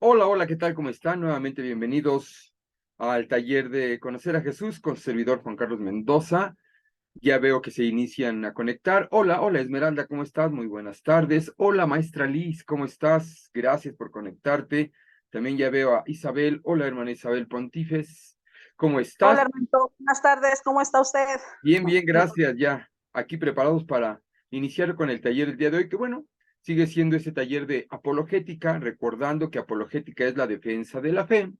Hola, hola, ¿qué tal? ¿Cómo están? Nuevamente bienvenidos al taller de Conocer a Jesús con su servidor Juan Carlos Mendoza. Ya veo que se inician a conectar. Hola, hola Esmeralda, ¿cómo estás? Muy buenas tardes. Hola maestra Liz, ¿cómo estás? Gracias por conectarte. También ya veo a Isabel. Hola hermana Isabel Pontífez, ¿cómo estás? Hola, hermanito. Buenas tardes. ¿Cómo está usted? Bien, bien, gracias. Ya aquí preparados para iniciar con el taller del día de hoy, que bueno, sigue siendo ese taller de apologética, recordando que apologética es la defensa de la fe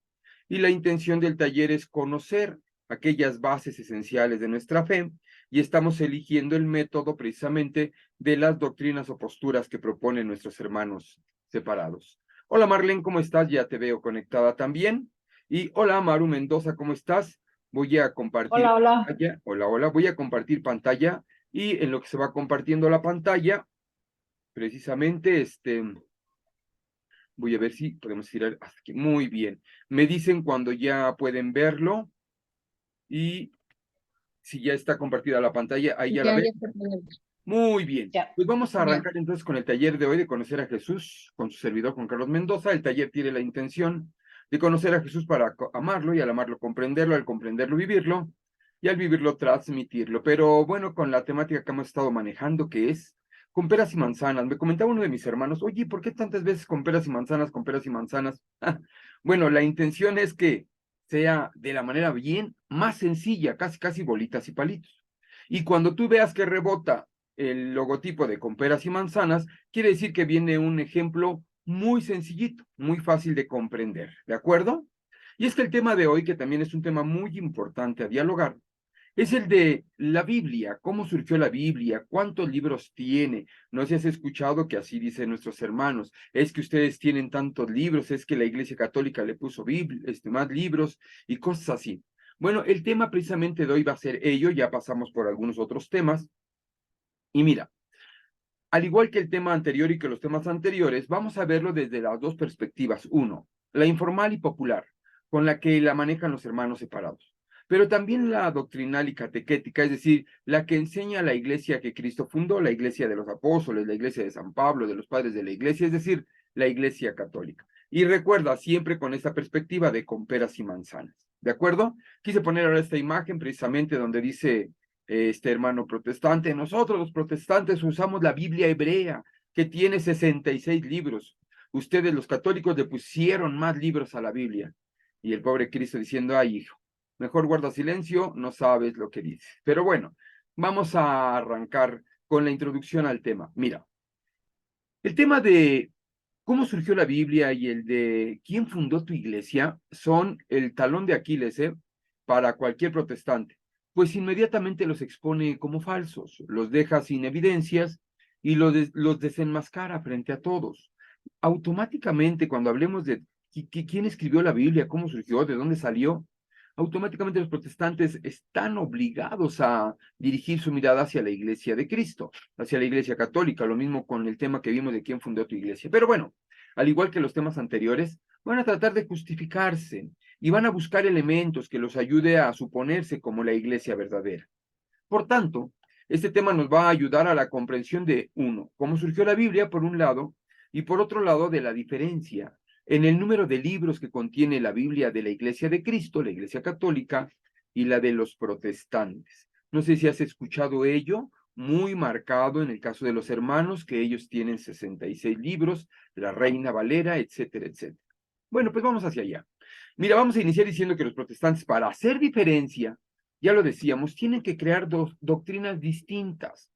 y la intención del taller es conocer aquellas bases esenciales de nuestra fe y estamos eligiendo el método precisamente de las doctrinas o posturas que proponen nuestros hermanos separados. Hola Marlene, ¿cómo estás? Ya te veo conectada también. Y hola Maru Mendoza, ¿cómo estás? Voy a compartir Hola, hola. pantalla. Hola, hola. Voy a compartir pantalla y en lo que se va compartiendo la pantalla, precisamente, voy a ver si podemos ir hasta aquí. Muy bien. Me dicen cuando ya pueden verlo y si ya está compartida la pantalla, ahí ya la Ya, ven. ya está bien. Muy bien. Ya, Pues vamos a ya. arrancar entonces con el taller de hoy de conocer a Jesús con su servidor Juan Carlos Mendoza. El taller tiene la intención de conocer a Jesús para amarlo y al amarlo comprenderlo, al comprenderlo vivirlo y al vivirlo transmitirlo. Pero bueno, con la temática que hemos estado manejando, que es con peras y manzanas. Me comentaba uno de mis hermanos, oye, ¿por qué tantas veces con peras y manzanas, con peras y manzanas? Bueno, la intención es que sea de la manera bien más sencilla, casi casi bolitas y palitos. Y cuando tú veas que rebota el logotipo de con peras y manzanas, quiere decir que viene un ejemplo muy sencillito, muy fácil de comprender, ¿de acuerdo? Y es que el tema de hoy, que también es un tema muy importante a dialogar, es el de la Biblia, cómo surgió la Biblia, cuántos libros tiene. No sé si has escuchado que así dicen nuestros hermanos, es que ustedes tienen tantos libros, es que la Iglesia Católica le puso más libros y cosas así. Bueno, el tema precisamente de hoy va a ser ello, ya pasamos por algunos otros temas, y mira, al igual que el tema anterior y que los temas anteriores, vamos a verlo desde las dos perspectivas. Uno, la informal y popular, con la que la manejan los hermanos separados. Pero también la doctrinal y catequética, es decir, la que enseña la iglesia que Cristo fundó, la iglesia de los apóstoles, la iglesia de San Pablo, de los padres de la iglesia, es decir, la iglesia católica. Y recuerda, siempre con esta perspectiva de con peras y manzanas. ¿De acuerdo? Quise poner ahora esta imagen precisamente donde dice este hermano protestante. Nosotros los protestantes usamos la Biblia hebrea, que tiene 66 libros. Ustedes los católicos le pusieron más libros a la Biblia. Y el pobre Cristo diciendo, ay hijo, mejor guarda silencio, no sabes lo que dice. Pero bueno, vamos a arrancar con la introducción al tema. Mira, el tema de cómo surgió la Biblia y el de quién fundó tu iglesia son el talón de Aquiles, para cualquier protestante, pues inmediatamente los expone como falsos, los deja sin evidencias y los desenmascara frente a todos. Automáticamente, cuando hablemos de quién escribió la Biblia, cómo surgió, de dónde salió, automáticamente los protestantes están obligados a dirigir su mirada hacia la iglesia de Cristo, hacia la iglesia católica, lo mismo con el tema que vimos de quién fundó tu iglesia. Pero bueno, al igual que los temas anteriores, van a tratar de justificarse y van a buscar elementos que los ayude a suponerse como la iglesia verdadera. Por tanto, este tema nos va a ayudar a la comprensión de, uno, cómo surgió la Biblia, por un lado, y por otro lado, de la diferencia en el número de libros que contiene la Biblia de la Iglesia de Cristo, la Iglesia Católica, y la de los protestantes. No sé si has escuchado ello, muy marcado en el caso de los hermanos, que ellos tienen 66 libros, la Reina Valera, etcétera, etcétera. Bueno, pues vamos hacia allá. Mira, vamos a iniciar diciendo que los protestantes, para hacer diferencia, ya lo decíamos, tienen que crear dos doctrinas distintas,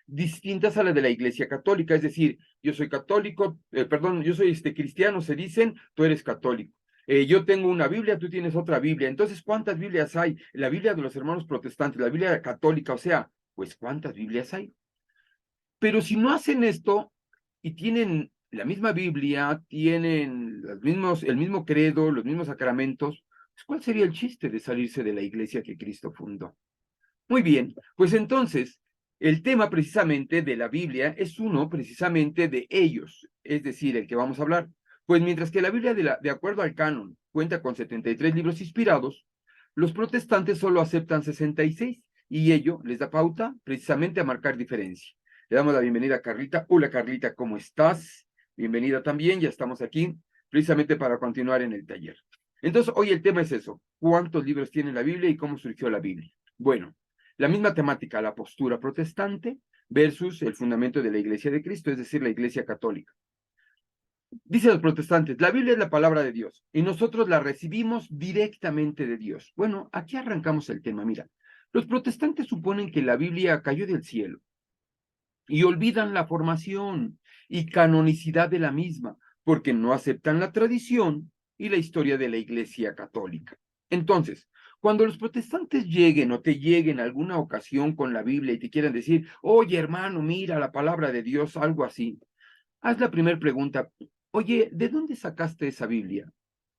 distintas a las de la Iglesia Católica. Es decir, yo soy católico, perdón, yo soy cristiano, se dicen, tú eres católico. Yo tengo una Biblia, tú tienes otra Biblia. Entonces, ¿cuántas Biblias hay? La Biblia de los hermanos protestantes, la Biblia católica, o sea, pues ¿cuántas Biblias hay? Pero si no hacen esto y tienen la misma Biblia, tienen el mismo credo, los mismos sacramentos, pues ¿cuál sería el chiste de salirse de la iglesia que Cristo fundó? Muy bien, pues entonces, el tema precisamente de la Biblia es uno precisamente de ellos, es decir, el que vamos a hablar. Pues mientras que la Biblia, de acuerdo al canon, cuenta con 73 libros inspirados, los protestantes solo aceptan 66 y ello les da pauta precisamente a marcar diferencia. Le damos la bienvenida a Carlita. Hola Carlita, ¿cómo estás? Bienvenida también, ya estamos aquí precisamente para continuar en el taller. Entonces, hoy el tema es eso, ¿cuántos libros tiene la Biblia y cómo surgió la Biblia? Bueno, la misma temática, la postura protestante versus el fundamento de la Iglesia de Cristo, es decir, la Iglesia católica. Dicen los protestantes, la Biblia es la palabra de Dios y nosotros la recibimos directamente de Dios. Bueno, aquí arrancamos el tema. Mira, los protestantes suponen que la Biblia cayó del cielo y olvidan la formación y canonicidad de la misma, porque no aceptan la tradición y la historia de la Iglesia católica. Entonces, cuando los protestantes lleguen o te lleguen alguna ocasión con la Biblia y te quieran decir, oye hermano, mira la palabra de Dios, algo así, haz la primera pregunta, oye, ¿de dónde sacaste esa Biblia?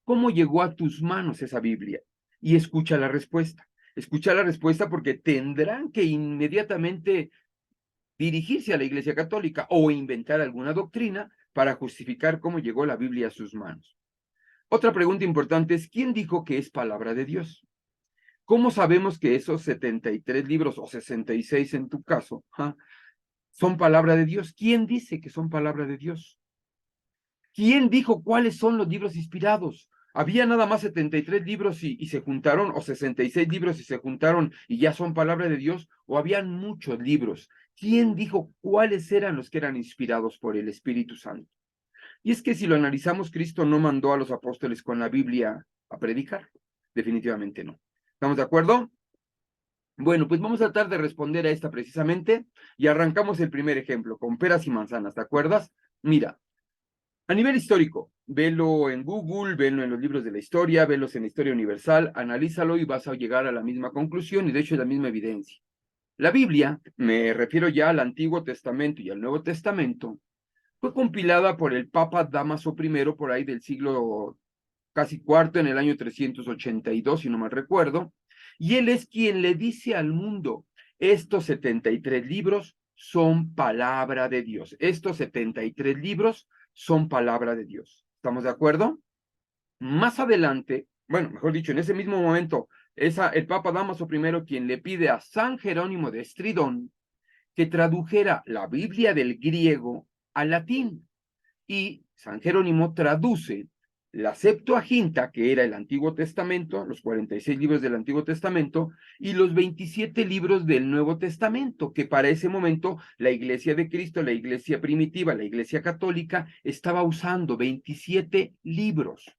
¿Cómo llegó a tus manos esa Biblia? Y escucha la respuesta. Escucha la respuesta porque tendrán que inmediatamente dirigirse a la Iglesia Católica o inventar alguna doctrina para justificar cómo llegó la Biblia a sus manos. Otra pregunta importante es, ¿quién dijo que es palabra de Dios? ¿Cómo sabemos que esos 73 libros o 66 en tu caso son palabra de Dios? ¿Quién dice que son palabra de Dios? ¿Quién dijo cuáles son los libros inspirados? ¿Había nada más 73 libros y se juntaron, o 66 libros y se juntaron y ya son palabra de Dios? ¿O habían muchos libros? ¿Quién dijo cuáles eran los que eran inspirados por el Espíritu Santo? Y es que si lo analizamos, Cristo no mandó a los apóstoles con la Biblia a predicar. Definitivamente no. ¿Estamos de acuerdo? Bueno, pues vamos a tratar de responder a esta precisamente y arrancamos el primer ejemplo con peras y manzanas, ¿te acuerdas? Mira, a nivel histórico, velo en Google, velo en los libros de la historia, velos en la Historia Universal, analízalo y vas a llegar a la misma conclusión y de hecho es la misma evidencia. La Biblia, me refiero ya al Antiguo Testamento y al Nuevo Testamento, fue compilada por el Papa Dámaso I por ahí del siglo casi cuarto, en el año 382, si no mal recuerdo, y él es quien le dice al mundo, estos 73 libros son palabra de Dios, estos 73 libros son palabra de Dios. ¿Estamos de acuerdo? Más adelante, bueno, mejor dicho, en ese mismo momento, el Papa Dámaso I quien le pide a San Jerónimo de Estridón que tradujera la Biblia del griego al latín. Y San Jerónimo traduce la Septuaginta, que era el Antiguo Testamento, los 46 libros del Antiguo Testamento, y los 27 libros del Nuevo Testamento, que para ese momento la Iglesia de Cristo, la Iglesia primitiva, la Iglesia católica, estaba usando 27 libros.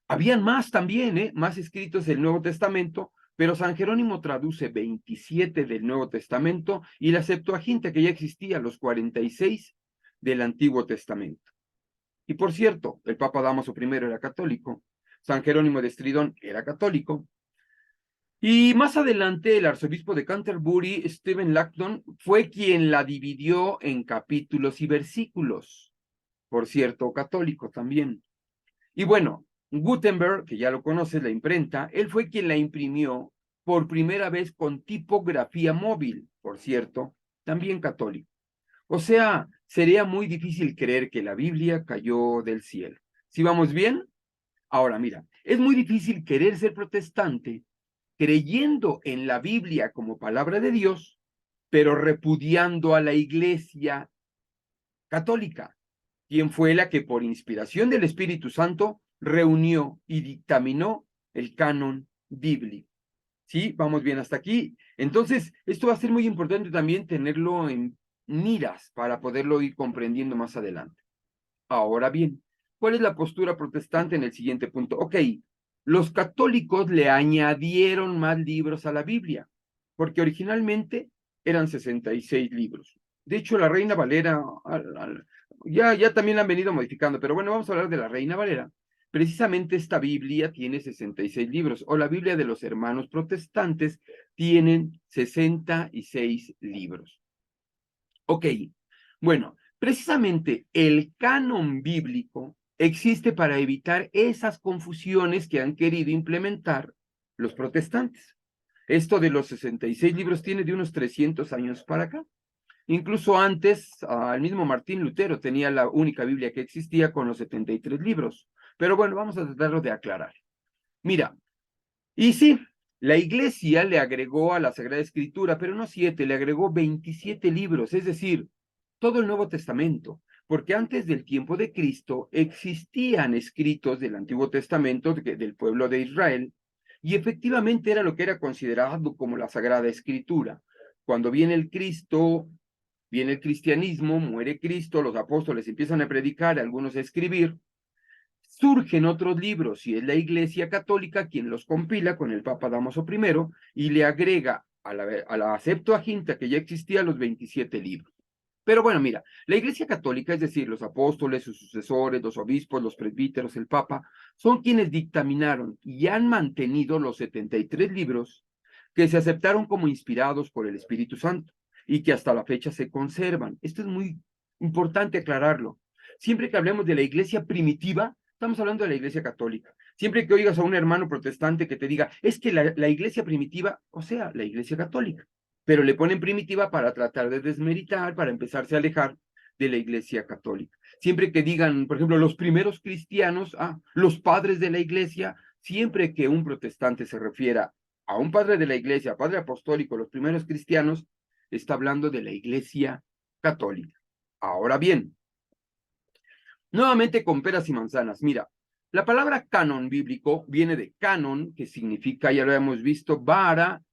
Habían más también, más escritos del Nuevo Testamento, pero San Jerónimo traduce 27 del Nuevo Testamento y la Septuaginta, que ya existía, los 46 del Antiguo Testamento. Y por cierto, el Papa Dámaso I era católico, San Jerónimo de Estridón era católico, y más adelante el arzobispo de Canterbury, Stephen Langton, fue quien la dividió en capítulos y versículos, por cierto, católico también. Y bueno, Gutenberg, que ya lo conoces, la imprenta, él fue quien la imprimió por primera vez con tipografía móvil, por cierto, también católico. O sea, sería muy difícil creer que la Biblia cayó del cielo. ¿Sí vamos bien? Ahora, mira, es muy difícil querer ser protestante creyendo en la Biblia como palabra de Dios, pero repudiando a la Iglesia católica, quien fue la que por inspiración del Espíritu Santo reunió y dictaminó el canon bíblico. ¿Sí? Vamos bien hasta aquí. Entonces, esto va a ser muy importante también tenerlo en miras para poderlo ir comprendiendo más adelante. Ahora bien, ¿cuál es la postura protestante en el siguiente punto? Ok, los católicos le añadieron más libros a la Biblia, porque originalmente eran 66 libros. De hecho, la Reina Valera, ya también la han venido modificando, pero bueno, vamos a hablar de la Reina Valera. Precisamente esta Biblia tiene 66 libros, o la Biblia de los hermanos protestantes tienen 66 libros. Ok, bueno, precisamente el canon bíblico existe para evitar esas confusiones que han querido implementar los protestantes. Esto de los 66 libros tiene de unos 300 años para acá. Incluso antes, el mismo Martín Lutero tenía la única Biblia que existía con los 73 libros. Pero bueno, vamos a tratarlo de aclarar. Mira, y sí, la Iglesia le agregó a la Sagrada Escritura, pero no 7, le agregó 27 libros, es decir, todo el Nuevo Testamento. porque antes del tiempo de Cristo existían escritos del Antiguo Testamento del pueblo de Israel, y efectivamente era lo que era considerado como la Sagrada Escritura. Cuando viene el Cristo, viene el cristianismo, muere Cristo, los apóstoles empiezan a predicar, algunos a escribir, surgen otros libros, y es la Iglesia Católica quien los compila con el Papa Dámaso I, y le agrega a la Septuaginta que ya existía los 27 libros. Pero bueno, mira, la Iglesia Católica, es decir, los apóstoles, sus sucesores, los obispos, los presbíteros, el Papa, son quienes dictaminaron y han mantenido los 73 libros que se aceptaron como inspirados por el Espíritu Santo y que hasta la fecha se conservan. Esto es muy importante aclararlo. Siempre que hablemos de la Iglesia primitiva, estamos hablando de la Iglesia Católica. Siempre que oigas a un hermano protestante que te diga, es que la Iglesia primitiva, o sea, la Iglesia Católica, pero le ponen primitiva para tratar de desmeritar, para empezarse a alejar de la Iglesia Católica. Siempre que digan, por ejemplo, los primeros cristianos, los padres de la Iglesia, siempre que un protestante se refiera a un padre de la Iglesia, padre apostólico, los primeros cristianos, está hablando de la Iglesia Católica. Ahora bien, nuevamente con peras y manzanas, mira, la palabra canon bíblico viene de canon, que significa, ya lo hemos visto, vara,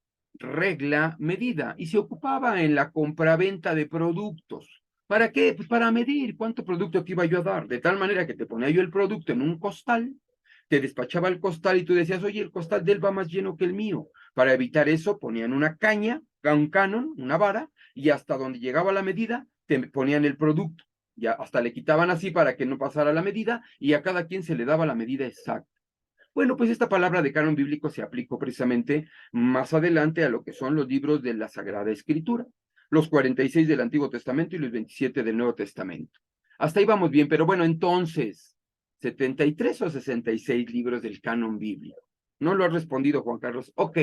regla, medida, y se ocupaba en la compraventa de productos. ¿Para qué? Pues para medir cuánto producto te iba yo a dar, de tal manera que te ponía yo el producto en un costal, te despachaba el costal y tú decías, oye, el costal de él va más lleno que el mío. Para evitar eso, ponían una caña, un canon, una vara, y hasta donde llegaba la medida, te ponían el producto. Ya hasta le quitaban así para que no pasara la medida, y a cada quien se le daba la medida exacta. Bueno, pues esta palabra de canon bíblico se aplicó precisamente más adelante a lo que son los libros de la Sagrada Escritura, los 46 del Antiguo Testamento y los 27 del Nuevo Testamento. Hasta ahí vamos bien, pero bueno, entonces, 73 o 66 libros del canon bíblico. ¿No lo has respondido, Juan Carlos? Ok,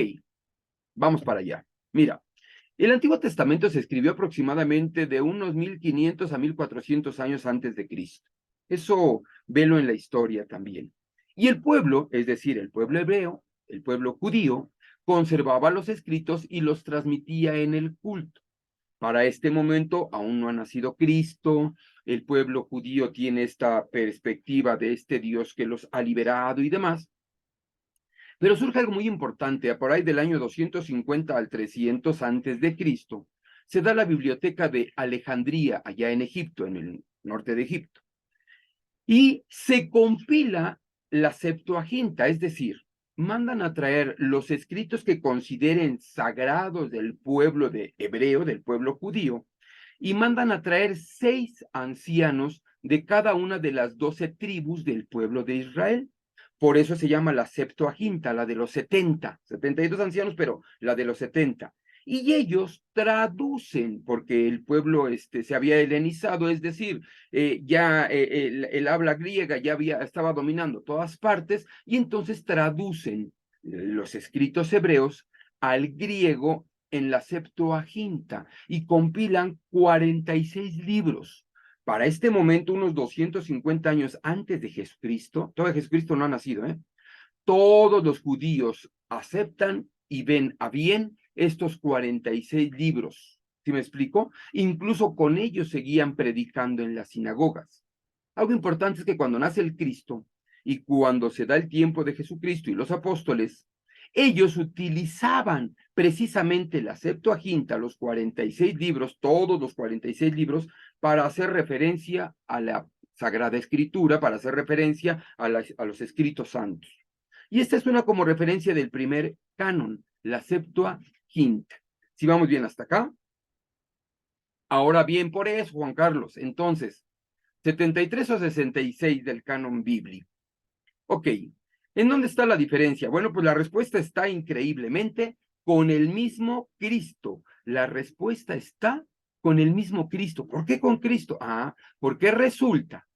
vamos para allá. Mira, el Antiguo Testamento se escribió aproximadamente de unos 1500 a 1400 años antes de Cristo. Eso velo en la historia también. Y el pueblo, es decir, el pueblo hebreo, el pueblo judío, conservaba los escritos y los transmitía en el culto. Para este momento aún no ha nacido Cristo, el pueblo judío tiene esta perspectiva de este Dios que los ha liberado y demás. Pero surge algo muy importante, por ahí del año 250 al 300 antes de Cristo, se da la biblioteca de Alejandría, allá en Egipto, en el norte de Egipto, y se compila la Septuaginta, es decir, mandan a traer los escritos que consideren sagrados del pueblo de hebreo, del pueblo judío, y mandan a traer 6 ancianos de cada una de las 12 tribus del pueblo de Israel. Por eso se llama la Septuaginta, la de los 70, 72 ancianos, pero la de los 70. Y ellos traducen, porque el pueblo se había helenizado, es decir, ya el habla griega ya estaba dominando todas partes, y entonces traducen los escritos hebreos al griego en la Septuaginta y compilan 46 libros. Para este momento, unos 250 años antes de Jesucristo, todavía Jesucristo no ha nacido, todos los judíos aceptan y ven a bien estos 46 libros. ¿Sí me explico? Incluso con ellos seguían predicando en las sinagogas. Algo importante es que cuando nace el Cristo y cuando se da el tiempo de Jesucristo y los apóstoles, ellos utilizaban precisamente la Septuaginta, los 46 libros, todos los 46 libros, para hacer referencia a la Sagrada Escritura, para hacer referencia a los escritos santos. Y esta es una como referencia del primer canon, la Septuaginta. Si vamos bien hasta acá. Ahora bien, por eso, Juan Carlos, entonces, 73 o 66 del canon bíblico. Ok, ¿en dónde está la diferencia? Bueno, pues la respuesta está increíblemente con el mismo Cristo. La respuesta está con el mismo Cristo. ¿Por qué con Cristo? Porque resulta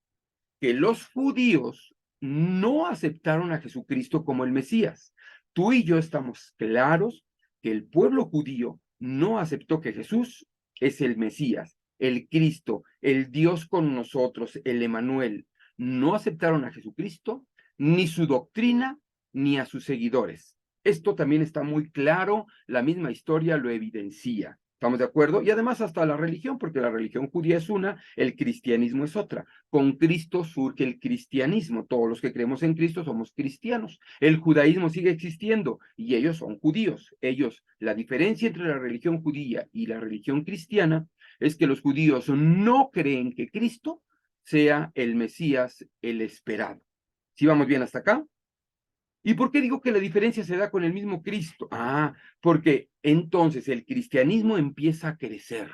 que los judíos no aceptaron a Jesucristo como el Mesías. Tú y yo estamos claros que el pueblo judío no aceptó que Jesús es el Mesías, el Cristo, el Dios con nosotros, el Emanuel. No aceptaron a Jesucristo, ni su doctrina, ni a sus seguidores. Esto también está muy claro, la misma historia lo evidencia. ¿Estamos de acuerdo? Y además hasta la religión, porque la religión judía es una, el cristianismo es otra. Con Cristo surge el cristianismo. Todos los que creemos en Cristo somos cristianos. El judaísmo sigue existiendo y ellos son judíos. La diferencia entre la religión judía y la religión cristiana es que los judíos no creen que Cristo sea el Mesías, el esperado. ¿Sí vamos bien hasta acá? ¿Y por qué digo que la diferencia se da con el mismo Cristo? Porque entonces el cristianismo empieza a crecer.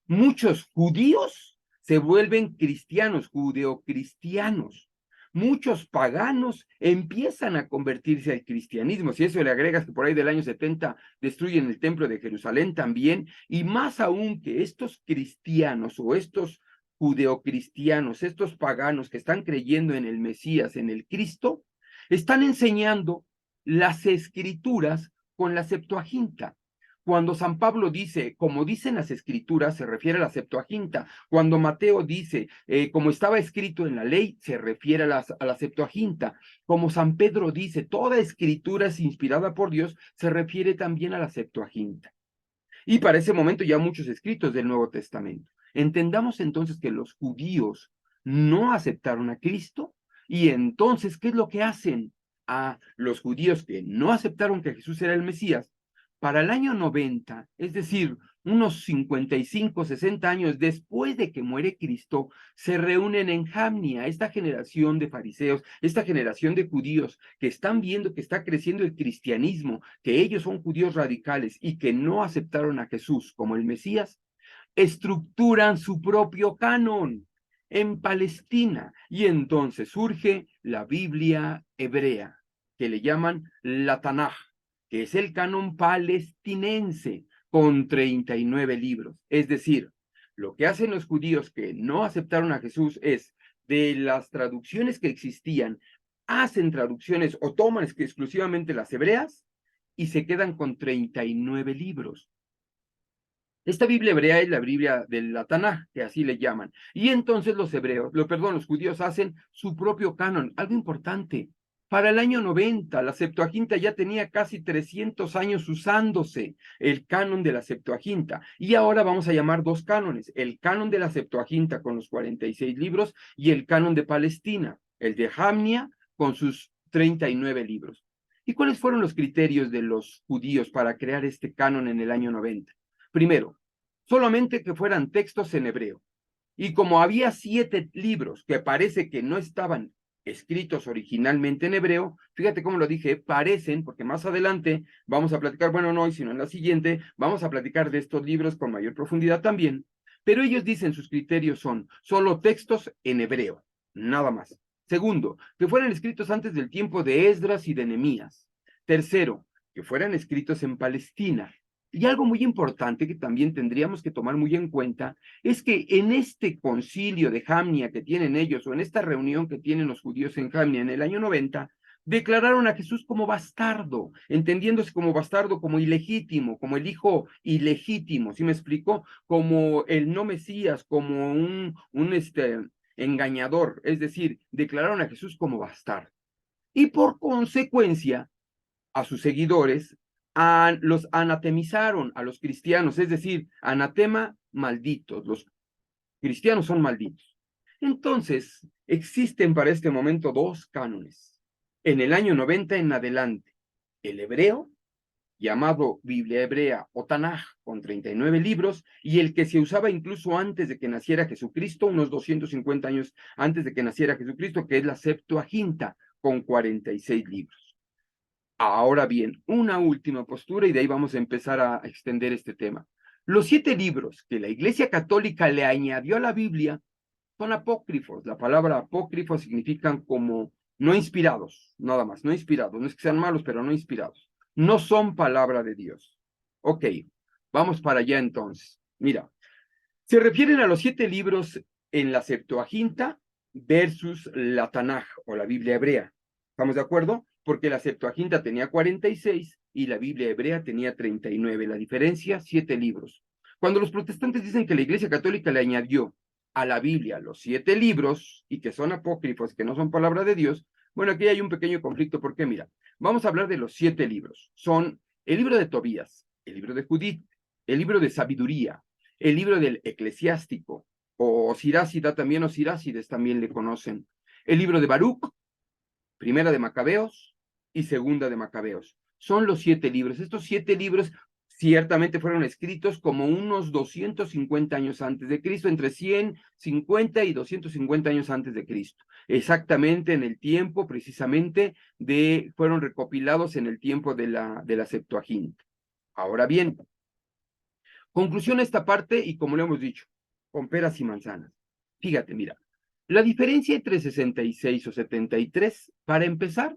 Muchos judíos se vuelven cristianos, judeocristianos. Muchos paganos empiezan a convertirse al cristianismo. Si eso le agregas que por ahí del año 70 destruyen el templo de Jerusalén también, y más aún que estos cristianos o estos judeocristianos, estos paganos que están creyendo en el Mesías, en el Cristo, están enseñando las escrituras con la Septuaginta. Cuando San Pablo dice, como dicen las escrituras, se refiere a la Septuaginta. Cuando Mateo dice, como estaba escrito en la ley, se refiere a la Septuaginta. Como San Pedro dice, toda escritura es inspirada por Dios, se refiere también a la Septuaginta. Y para ese momento ya muchos escritos del Nuevo Testamento. Entendamos entonces que los judíos no aceptaron a Cristo y entonces, ¿qué es lo que hacen a los judíos que no aceptaron que Jesús era el Mesías? Para el año 90, es decir, unos 55, 60 años después de que muere Cristo, se reúnen en Jamnia, esta generación de fariseos, esta generación de judíos que están viendo que está creciendo el cristianismo, que ellos son judíos radicales y que no aceptaron a Jesús como el Mesías, estructuran su propio canon en Palestina y entonces surge la Biblia hebrea, que le llaman la Tanaj, que es el canon palestinense con 39 libros. Es decir, lo que hacen los judíos que no aceptaron a Jesús es, de las traducciones que existían, hacen traducciones o toman exclusivamente las hebreas y se quedan con 39 libros. Esta Biblia hebrea es la Biblia del Tanaj, que así le llaman. Y entonces los judíos hacen su propio canon. Algo importante, para el año 90, la Septuaginta ya tenía casi 300 años usándose, el canon de la Septuaginta. Y ahora vamos a llamar dos cánones, el canon de la Septuaginta con los 46 libros y el canon de Palestina, el de Jamnia con sus 39 libros. ¿Y cuáles fueron los criterios de los judíos para crear este canon en el año 90? Primero, solamente que fueran textos en hebreo. Y como había 7 libros que parece que no estaban escritos originalmente en hebreo, fíjate cómo lo dije, parecen, porque más adelante vamos a platicar, bueno, no hoy, sino en la siguiente, vamos a platicar de estos libros con mayor profundidad también, pero ellos dicen sus criterios son solo textos en hebreo, nada más. Segundo, que fueran escritos antes del tiempo de Esdras y de Nehemías. Tercero, que fueran escritos en Palestina. Y algo muy importante que también tendríamos que tomar muy en cuenta es que en este concilio de Jamnia que tienen ellos, o en esta reunión que tienen los judíos en Jamnia en el año 90, declararon a Jesús como bastardo, entendiéndose como bastardo, como ilegítimo, como el hijo ilegítimo, ¿sí me explico? Como el no Mesías, como un engañador, es decir, declararon a Jesús como bastardo. Y por consecuencia, a sus seguidores los anatemizaron a los cristianos, es decir, anatema, malditos, los cristianos son malditos. Entonces, existen para este momento dos cánones. En el año 90 en adelante, el hebreo, llamado Biblia hebrea o Tanaj, con 39 libros, y el que se usaba incluso antes de que naciera Jesucristo, unos 250 años antes de que naciera Jesucristo, que es la Septuaginta, con 46 libros. Ahora bien, una última postura y de ahí vamos a empezar a extender este tema. Los 7 libros que la Iglesia Católica le añadió a la Biblia son apócrifos. La palabra apócrifo significan como no inspirados, nada más, no inspirados. No es que sean malos, pero no inspirados. No son palabra de Dios. Ok, vamos para allá entonces. Mira, se refieren a los 7 libros en la Septuaginta versus la Tanaj o la Biblia hebrea. ¿Estamos de acuerdo? Porque la Septuaginta tenía 46 y la Biblia hebrea tenía 39. La diferencia, 7 libros. Cuando los protestantes dicen que la Iglesia Católica le añadió a la Biblia los 7 libros y que son apócrifos, que no son palabra de Dios, bueno, aquí hay un pequeño conflicto porque mira, vamos a hablar de los 7 libros. Son el libro de Tobías, el libro de Judith, el libro de sabiduría, el libro del eclesiástico, o Sirásida también, o Sirácides también le conocen, el libro de Baruch, primera de Macabeos y segunda de Macabeos. Son los 7 libros. Estos 7 libros ciertamente fueron escritos como unos 250 años antes de Cristo, entre 150 y 250 años antes de Cristo. Exactamente en el tiempo, precisamente, fueron recopilados en el tiempo de la Septuaginta. Ahora bien, conclusión a esta parte, y como lo hemos dicho, con peras y manzanas. Fíjate, mira, la diferencia entre 66 o 73, para empezar,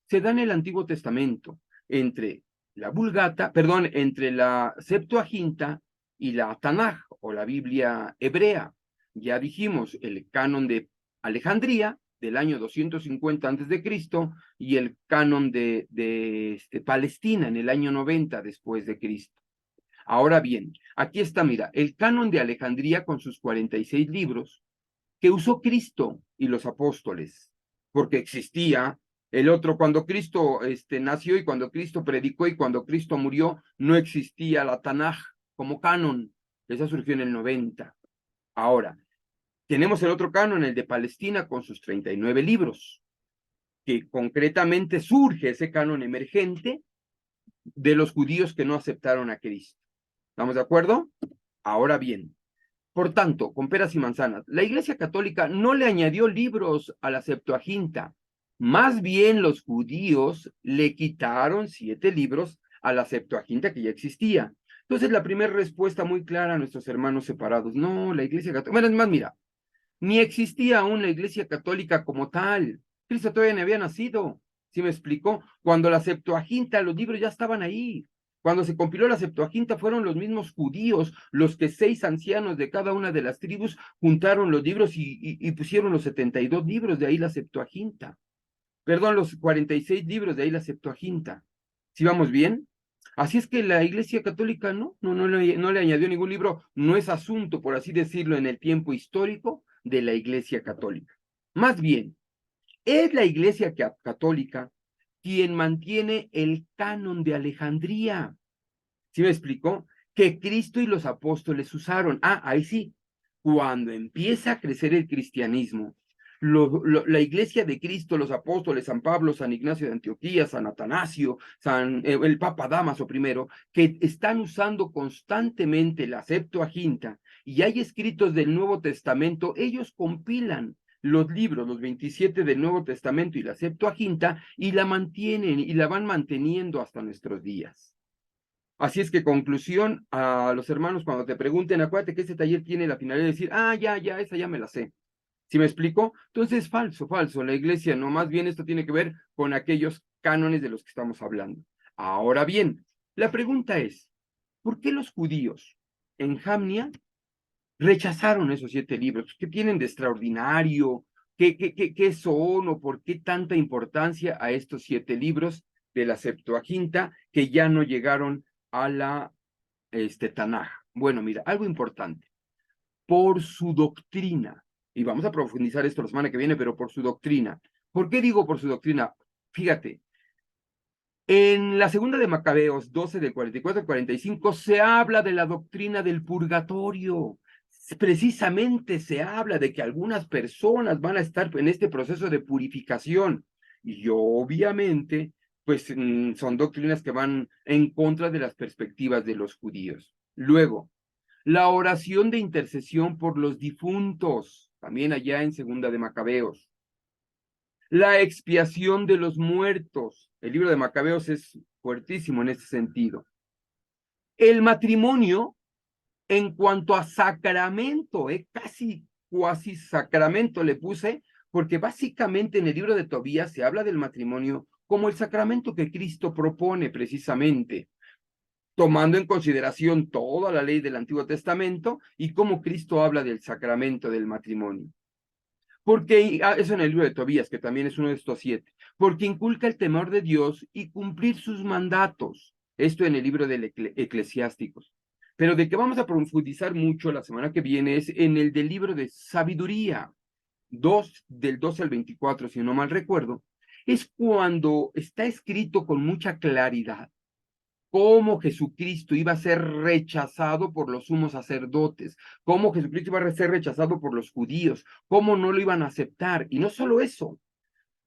se da en el Antiguo Testamento, entre la Vulgata, perdón, entre la Septuaginta y la Tanaj, o la Biblia hebrea. Ya dijimos, el canon de Alejandría, del año 250 antes de Cristo, y el canon de Palestina, en el año 90 después de Cristo. Ahora bien, aquí está, mira, el canon de Alejandría con sus 46 libros que usó Cristo y los apóstoles, porque existía el otro, cuando Cristo nació y cuando Cristo predicó y cuando Cristo murió, no existía la Tanaj como canon, esa surgió en el 90. Ahora, tenemos el otro canon, el de Palestina, con sus 39 libros, que concretamente surge ese canon emergente de los judíos que no aceptaron a Cristo. ¿Estamos de acuerdo? Ahora bien, por tanto, con peras y manzanas, la Iglesia Católica no le añadió libros a la Septuaginta. Más bien los judíos le quitaron 7 libros a la Septuaginta que ya existía. Entonces, la primera respuesta muy clara a nuestros hermanos separados, no, la Iglesia Católica, bueno, es más, mira, ni existía aún la Iglesia Católica como tal. Cristo todavía no había nacido. ¿Sí me explicó? Cuando la Septuaginta, los libros ya estaban ahí. Cuando se compiló la Septuaginta, fueron los mismos judíos los que 6 ancianos de cada una de las tribus juntaron los libros y pusieron los 72 libros, de ahí la Septuaginta. Perdón, los 46 libros, de ahí la Septuaginta. ¿Sí vamos bien? Así es que la Iglesia Católica no le añadió ningún libro, no es asunto, por así decirlo, en el tiempo histórico de la Iglesia Católica. Más bien, es la Iglesia Católica quien mantiene el canon de Alejandría. ¿Sí me explicó? Que Cristo y los apóstoles usaron. Ah, ahí sí. Cuando empieza a crecer el cristianismo, la iglesia de Cristo, los apóstoles, San Pablo, San Ignacio de Antioquía, San Atanasio, el Papa Dámaso I, que están usando constantemente la Septuaginta, y hay escritos del Nuevo Testamento, ellos compilan los libros, los 27 del Nuevo Testamento y la Septuaginta, y la mantienen y la van manteniendo hasta nuestros días. Así es que conclusión a los hermanos, cuando te pregunten, acuérdate que este taller tiene la finalidad de decir, ya, esa ya me la sé. ¿Sí me explico? Entonces, falso. La iglesia no, más bien esto tiene que ver con aquellos cánones de los que estamos hablando. Ahora bien, la pregunta es, ¿por qué los judíos en Jamnia rechazaron esos 7 libros? ¿Qué tienen de extraordinario? ¿Qué son o por qué tanta importancia a estos 7 libros de la Septuaginta que ya no llegaron a la Tanaj? Bueno, mira, algo importante. Por su doctrina, y vamos a profundizar esto la semana que viene, pero por su doctrina. ¿Por qué digo por su doctrina? Fíjate, en la segunda de Macabeos 12 del 44 al 45 se habla de la doctrina del purgatorio. Precisamente se habla de que algunas personas van a estar en este proceso de purificación y obviamente pues son doctrinas que van en contra de las perspectivas de los judíos. Luego, la oración de intercesión por los difuntos, también allá en segunda de Macabeos. La expiación de los muertos. El libro de Macabeos es fuertísimo en este sentido. El matrimonio en cuanto a sacramento, casi cuasi sacramento le puse, porque básicamente en el libro de Tobías se habla del matrimonio como el sacramento que Cristo propone precisamente, tomando en consideración toda la ley del Antiguo Testamento y cómo Cristo habla del sacramento del matrimonio. Porque, eso en el libro de Tobías, que también es uno de estos 7, porque inculca el temor de Dios y cumplir sus mandatos. Esto en el libro de Eclesiásticos. Pero de que vamos a profundizar mucho la semana que viene es en el del libro de Sabiduría, 2, del 12 al 24, si no mal recuerdo, es cuando está escrito con mucha claridad cómo Jesucristo iba a ser rechazado por los sumos sacerdotes, cómo Jesucristo iba a ser rechazado por los judíos, cómo no lo iban a aceptar. Y no solo eso,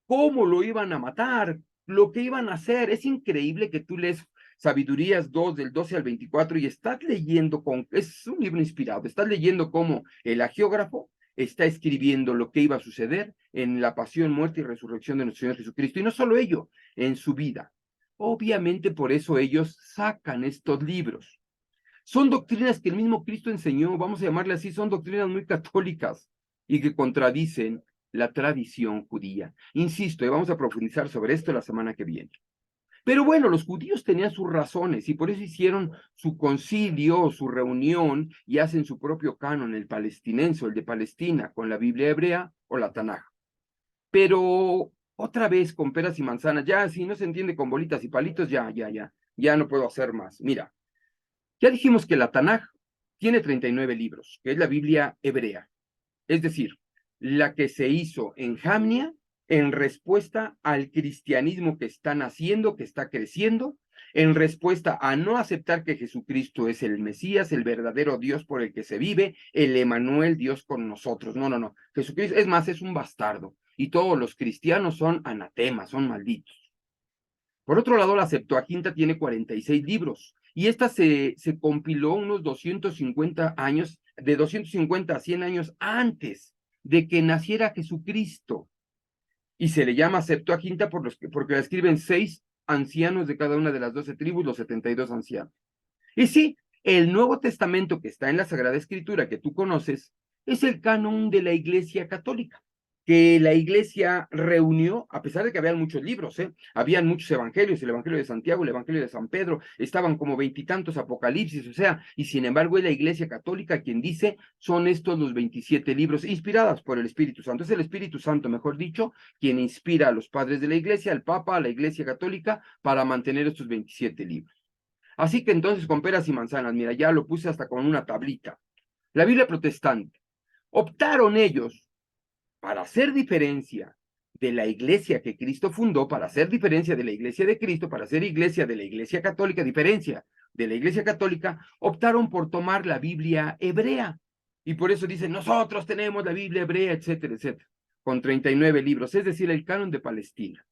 cómo lo iban a matar, lo que iban a hacer. Es increíble que tú lees Sabidurías 2, del 12 al 24, y estás leyendo, es un libro inspirado, estás leyendo cómo el agiógrafo está escribiendo lo que iba a suceder en la pasión, muerte y resurrección de nuestro Señor Jesucristo. Y no solo ello, en su vida. Obviamente por eso ellos sacan estos libros. Son doctrinas que el mismo Cristo enseñó, vamos a llamarle así, son doctrinas muy católicas y que contradicen la tradición judía. Insisto, y vamos a profundizar sobre esto la semana que viene. Pero bueno, los judíos tenían sus razones y por eso hicieron su concilio o su reunión y hacen su propio canon, el palestinense o el de Palestina, con la Biblia hebrea o la Tanaj. Pero otra vez con peras y manzanas, ya si no se entiende con bolitas y palitos, ya no puedo hacer más. Mira, ya dijimos que la Tanaj tiene 39 libros, que es la Biblia hebrea, es decir, la que se hizo en Jamnia en respuesta al cristianismo que está naciendo, que está creciendo, en respuesta a no aceptar que Jesucristo es el Mesías, el verdadero Dios por el que se vive, el Emanuel, Dios con nosotros. No, no, no. Jesucristo, es más, es un bastardo. Y todos los cristianos son anatemas, son malditos. Por otro lado, la Septuaginta tiene 46 libros y esta se compiló unos 250 años, de 250 a 100 años antes de que naciera Jesucristo. Y se le llama Septuaginta porque la escriben 6 ancianos de cada una de las 12 tribus, los 72 ancianos. Y sí, el Nuevo Testamento que está en la Sagrada Escritura que tú conoces es el canon de la Iglesia Católica, que la Iglesia reunió, a pesar de que habían muchos libros, habían muchos evangelios, el Evangelio de Santiago, el Evangelio de San Pedro, estaban como 20 y tantos apocalipsis, o sea, y sin embargo es la Iglesia Católica quien dice, son estos los 27 libros, inspiradas por el Espíritu Santo. Es el Espíritu Santo, mejor dicho, quien inspira a los padres de la Iglesia, al Papa, a la Iglesia Católica, para mantener estos 27 libros. Así que entonces con peras y manzanas, mira, ya lo puse hasta con una tablita. La Biblia protestante. Optaron ellos para hacer diferencia de la iglesia que Cristo fundó, para hacer diferencia de la iglesia de Cristo, para hacer iglesia de la iglesia católica, diferencia de la iglesia católica, optaron por tomar la Biblia hebrea. Y por eso dicen, nosotros tenemos la Biblia hebrea, etcétera, etcétera, con 39 libros, es decir, el canon de Palestina.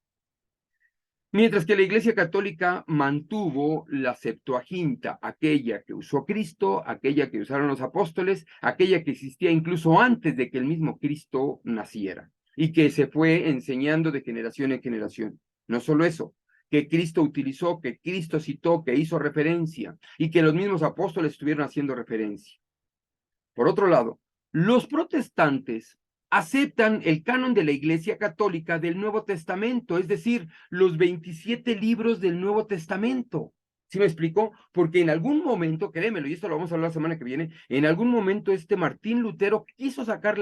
Mientras que la Iglesia Católica mantuvo la Septuaginta, aquella que usó Cristo, aquella que usaron los apóstoles, aquella que existía incluso antes de que el mismo Cristo naciera y que se fue enseñando de generación en generación. No solo eso, que Cristo utilizó, que Cristo citó, que hizo referencia y que los mismos apóstoles estuvieron haciendo referencia. Por otro lado, los protestantes aceptan el canon de la Iglesia Católica del Nuevo Testamento, es decir, los 27 libros del Nuevo Testamento. ¿Sí me explico? Porque en algún momento, créemelo, y esto lo vamos a hablar la semana que viene, en algún momento Martín Lutero quiso sacar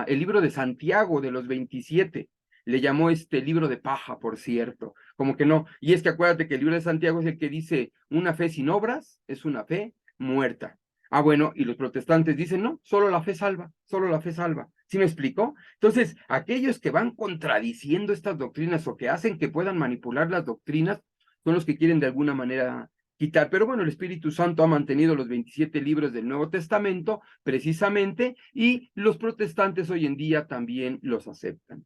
el libro de Santiago de los 27. Le llamó libro de paja, por cierto, como que no. Y es que acuérdate que el libro de Santiago es el que dice, una fe sin obras es una fe muerta. Ah, bueno, y los protestantes dicen, no, solo la fe salva, solo la fe salva. ¿Sí me explico? Entonces, aquellos que van contradiciendo estas doctrinas o que hacen que puedan manipular las doctrinas son los que quieren de alguna manera quitar. Pero bueno, el Espíritu Santo ha mantenido los 27 libros del Nuevo Testamento precisamente y los protestantes hoy en día también los aceptan.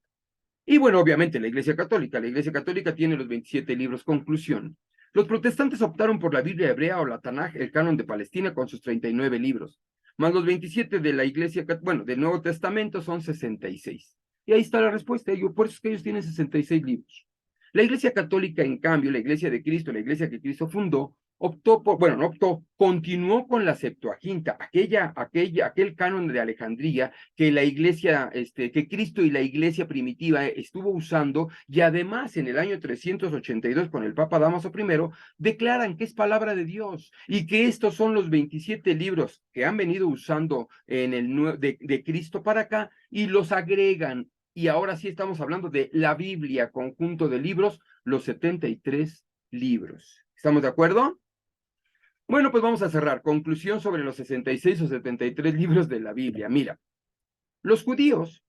Y bueno, obviamente la Iglesia Católica tiene los 27 libros. Conclusión. Los protestantes optaron por la Biblia hebrea o la Tanaj, el canon de Palestina, con sus 39 libros, más los 27 de la Iglesia, bueno, del Nuevo Testamento son 66. Y ahí está la respuesta, por eso es que ellos tienen 66 libros. La Iglesia Católica, en cambio, la Iglesia de Cristo, la Iglesia que Cristo fundó, continuó con la Septuaginta, aquel canon de Alejandría que la Iglesia, que Cristo y la Iglesia primitiva estuvo usando, y además en el año 382 con el Papa Dámaso I, declaran que es palabra de Dios y que estos son los 27 libros que han venido usando de Cristo para acá y los agregan. Y ahora sí estamos hablando de la Biblia, conjunto de libros, los 73 libros. ¿Estamos de acuerdo? Bueno, pues vamos a cerrar. Conclusión sobre los 66 o 73 libros de la Biblia. Mira, los judíos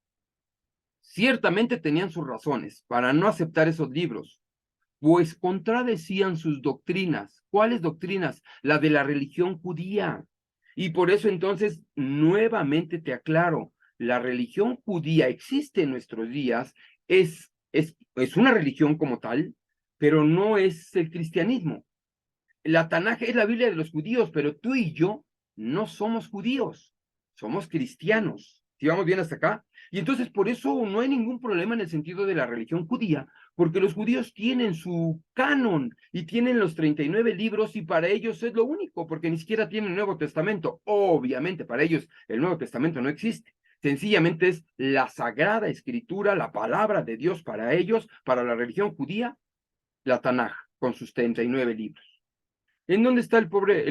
ciertamente tenían sus razones para no aceptar esos libros, pues contradecían sus doctrinas. ¿Cuáles doctrinas? La de la religión judía. Y por eso entonces, nuevamente te aclaro, la religión judía existe en nuestros días, es una religión como tal, pero no es el cristianismo. La Tanaj es la Biblia de los judíos, pero tú y yo no somos judíos, somos cristianos. ¿Sí vamos bien hasta acá? Y entonces por eso no hay ningún problema en el sentido de la religión judía, porque los judíos tienen su canon y tienen los 39 libros y para ellos es lo único, porque ni siquiera tienen el Nuevo Testamento. Obviamente para ellos el Nuevo Testamento no existe. Sencillamente es la Sagrada Escritura, la palabra de Dios para ellos, para la religión judía, la Tanaj, con sus 39 libros. ¿En dónde está el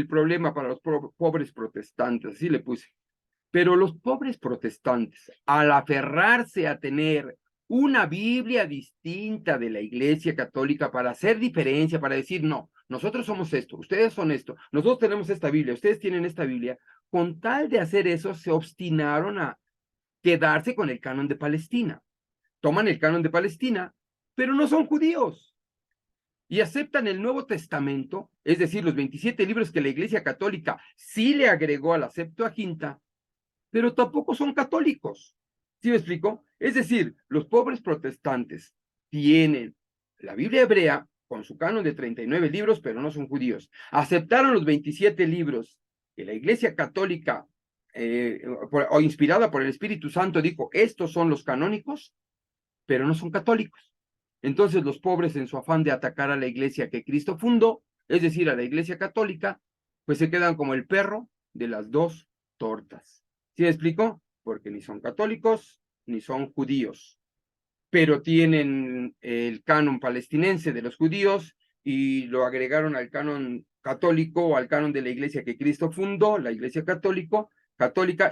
problema para los pobres protestantes? Así le puse. Pero los pobres protestantes, al aferrarse a tener una Biblia distinta de la Iglesia Católica para hacer diferencia, para decir, no, nosotros somos esto, ustedes son esto, nosotros tenemos esta Biblia, ustedes tienen esta Biblia, con tal de hacer eso, se obstinaron a quedarse con el canon de Palestina. Toman el canon de Palestina, pero no son judíos y aceptan el Nuevo Testamento, es decir, los 27 libros que la Iglesia Católica sí le agregó a la Septuaginta, pero tampoco son católicos. ¿Sí me explico? Es decir, los pobres protestantes tienen la Biblia hebrea con su canon de 39 libros, pero no son judíos. Aceptaron los 27 libros que la Iglesia Católica, o inspirada por el Espíritu Santo, dijo, estos son los canónicos, pero no son católicos. Entonces los pobres, en su afán de atacar a la iglesia que Cristo fundó, es decir, a la iglesia católica, pues se quedan como el perro de las dos tortas. ¿Sí me explico? Porque ni son católicos ni son judíos, pero tienen el canon palestinense de los judíos y lo agregaron al canon católico o al canon de la iglesia que Cristo fundó, la iglesia católica,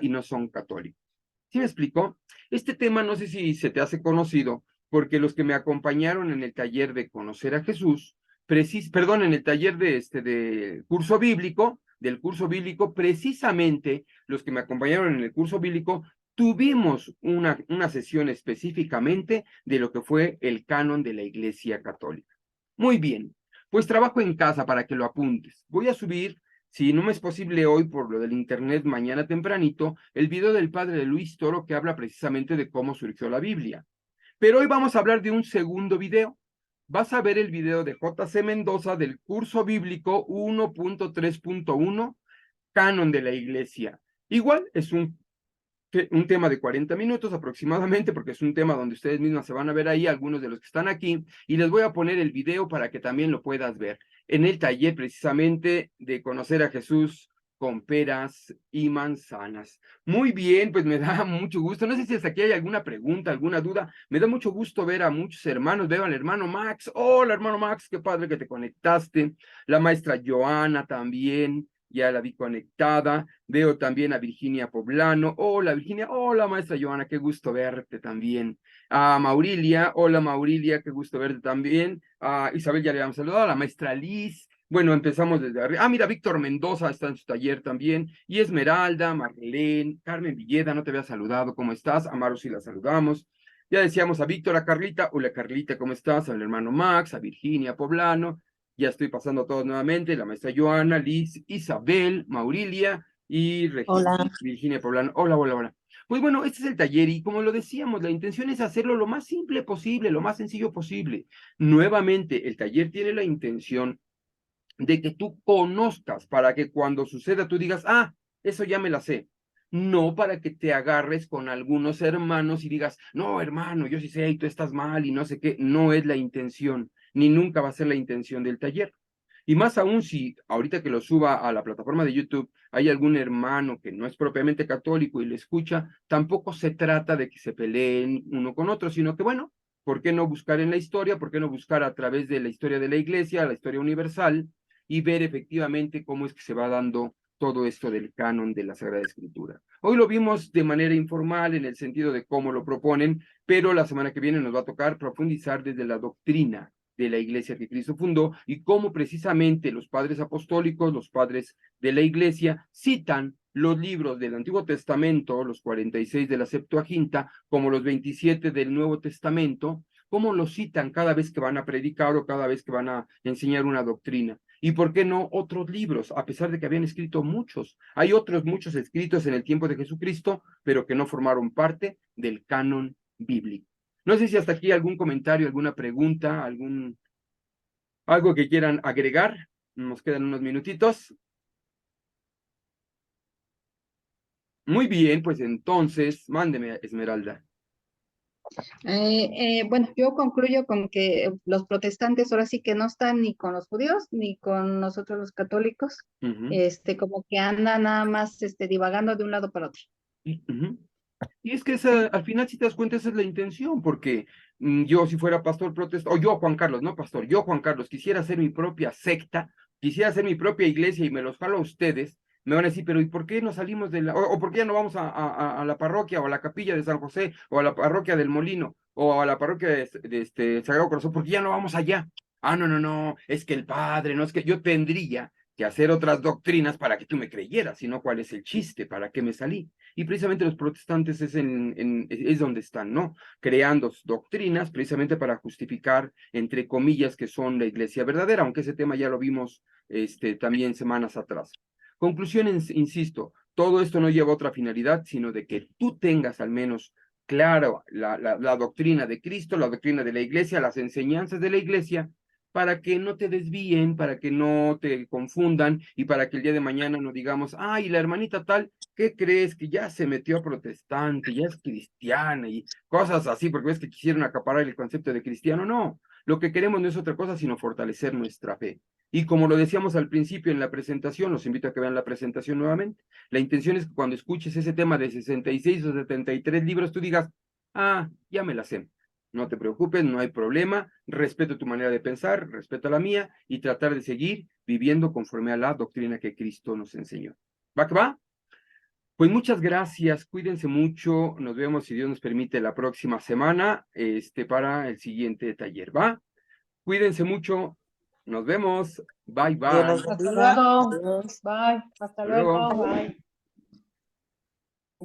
y no son católicos. ¿Sí me explico? Este tema no sé si se te hace conocido, porque los que me acompañaron en el taller de conocer a Jesús, en el taller de del curso bíblico, precisamente los que me acompañaron en el curso bíblico, tuvimos una sesión específicamente de lo que fue el canon de la Iglesia Católica. Muy bien, pues trabajo en casa para que lo apuntes. Voy a subir, si no me es posible hoy por lo del internet, mañana tempranito, el video del padre de Luis Toro que habla precisamente de cómo surgió la Biblia. Pero hoy vamos a hablar de un segundo video. Vas a ver el video de J.C. Mendoza del curso bíblico 1.3.1, Canon de la Iglesia. Igual es un tema de 40 minutos aproximadamente, porque es un tema donde ustedes mismas se van a ver ahí, algunos de los que están aquí, y les voy a poner el video para que también lo puedas ver. En el taller precisamente de conocer a Jesús con peras y manzanas. Muy bien, pues me da mucho gusto. No sé si hasta aquí hay alguna pregunta, alguna duda. Me da mucho gusto ver a muchos hermanos. Veo al hermano Max. Hola, hermano Max, qué padre que te conectaste. La maestra Joana también, ya la vi conectada. Veo también a Virginia Poblano. Hola, Virginia. Hola, maestra Joana, qué gusto verte también. A Maurilia. Hola, Maurilia, qué gusto verte también. A Isabel ya le habíamos saludado. A la maestra Liz. Bueno, empezamos desde arriba. Ah, mira, Víctor Mendoza está en su taller también. Y Esmeralda, Marlene, Carmen Villeda, no te había saludado, ¿cómo estás? A Maru sí la saludamos. Ya decíamos a Víctor, a Carlita. Hola, Carlita, ¿cómo estás? Al hermano Max, a Virginia Poblano. Ya estoy pasando a todos nuevamente. La maestra Joana, Liz, Isabel, Maurilia y Hola. Virginia Poblano. Hola, hola, hola. Pues bueno, este es el taller y como lo decíamos, la intención es hacerlo lo más simple posible, lo más sencillo posible. Nuevamente, el taller tiene la intención de que tú conozcas para que cuando suceda tú digas, ah, eso ya me la sé. No para que te agarres con algunos hermanos y digas, no, hermano, yo sí sé y tú estás mal y no sé qué. No es la intención, ni nunca va a ser la intención del taller. Y más aún si ahorita que lo suba a la plataforma de YouTube hay algún hermano que no es propiamente católico y le escucha, tampoco se trata de que se peleen uno con otro, sino que bueno, ¿por qué no buscar en la historia? ¿Por qué no buscar a través de la historia de la iglesia, la historia universal, y ver efectivamente cómo es que se va dando todo esto del canon de la Sagrada Escritura? Hoy lo vimos de manera informal en el sentido de cómo lo proponen, pero la semana que viene nos va a tocar profundizar desde la doctrina de la iglesia que Cristo fundó y cómo precisamente los padres apostólicos, los padres de la iglesia, citan los libros del Antiguo Testamento, los 46 de la Septuaginta, como los 27 del Nuevo Testamento, ¿Cómo lo citan cada vez que van a predicar o cada vez que van a enseñar una doctrina? ¿Y por qué no otros libros? A pesar de que habían escrito muchos. Hay otros muchos escritos en el tiempo de Jesucristo, pero que no formaron parte del canon bíblico. No sé si hasta aquí algún comentario, alguna pregunta, algo que quieran agregar. Nos quedan unos minutitos. Muy bien, pues entonces, mándeme, Esmeralda. Bueno, yo concluyo con que los protestantes ahora sí que no están ni con los judíos ni con nosotros los católicos, como que andan nada más divagando de un lado para otro. Y es que esa, al final, si te das cuenta, esa es la intención, porque yo si fuera pastor protestante, o yo Juan Carlos, no pastor, yo Juan Carlos, quisiera hacer mi propia secta, quisiera hacer mi propia iglesia y me los jalo a ustedes, me van a decir, pero ¿y por qué no salimos de la, o por qué ya no vamos a la parroquia o a la capilla de San José, o a la parroquia del Molino, o a la parroquia de Sagrado Corazón, ¿por qué ya no vamos allá? Ah, no, no, no, es que el padre, no es que yo tendría que hacer otras doctrinas para que tú me creyeras, sino cuál es el chiste, para qué me salí. Y precisamente los protestantes es donde están, ¿no? Creando doctrinas precisamente para justificar, entre comillas, que son la iglesia verdadera, aunque ese tema ya lo vimos también semanas atrás. Conclusión, insisto, todo esto no lleva a otra finalidad, sino de que tú tengas al menos claro la doctrina de Cristo, la doctrina de la iglesia, las enseñanzas de la iglesia, para que no te desvíen, para que no te confundan y para que el día de mañana no digamos, ay, la hermanita tal, ¿qué crees? Que ya se metió a protestante, ya es cristiana y cosas así, porque ves que quisieron acaparar el concepto de cristiano. No, lo que queremos no es otra cosa, sino fortalecer nuestra fe. Y como lo decíamos al principio en la presentación, los invito a que vean la presentación nuevamente, la intención es que cuando escuches ese tema de 66 o 73 libros, tú digas, ah, ya me la sé. No te preocupes, no hay problema, respeto tu manera de pensar, respeto la mía y tratar de seguir viviendo conforme a la doctrina que Cristo nos enseñó. ¿Va que va? Pues muchas gracias, cuídense mucho, nos vemos si Dios nos permite la próxima semana, para el siguiente taller, ¿va? Cuídense mucho, nos vemos, bye, bye. Dios los Hasta bendiga. luego. Adiós. Bye. Hasta Hasta luego. luego. Bye.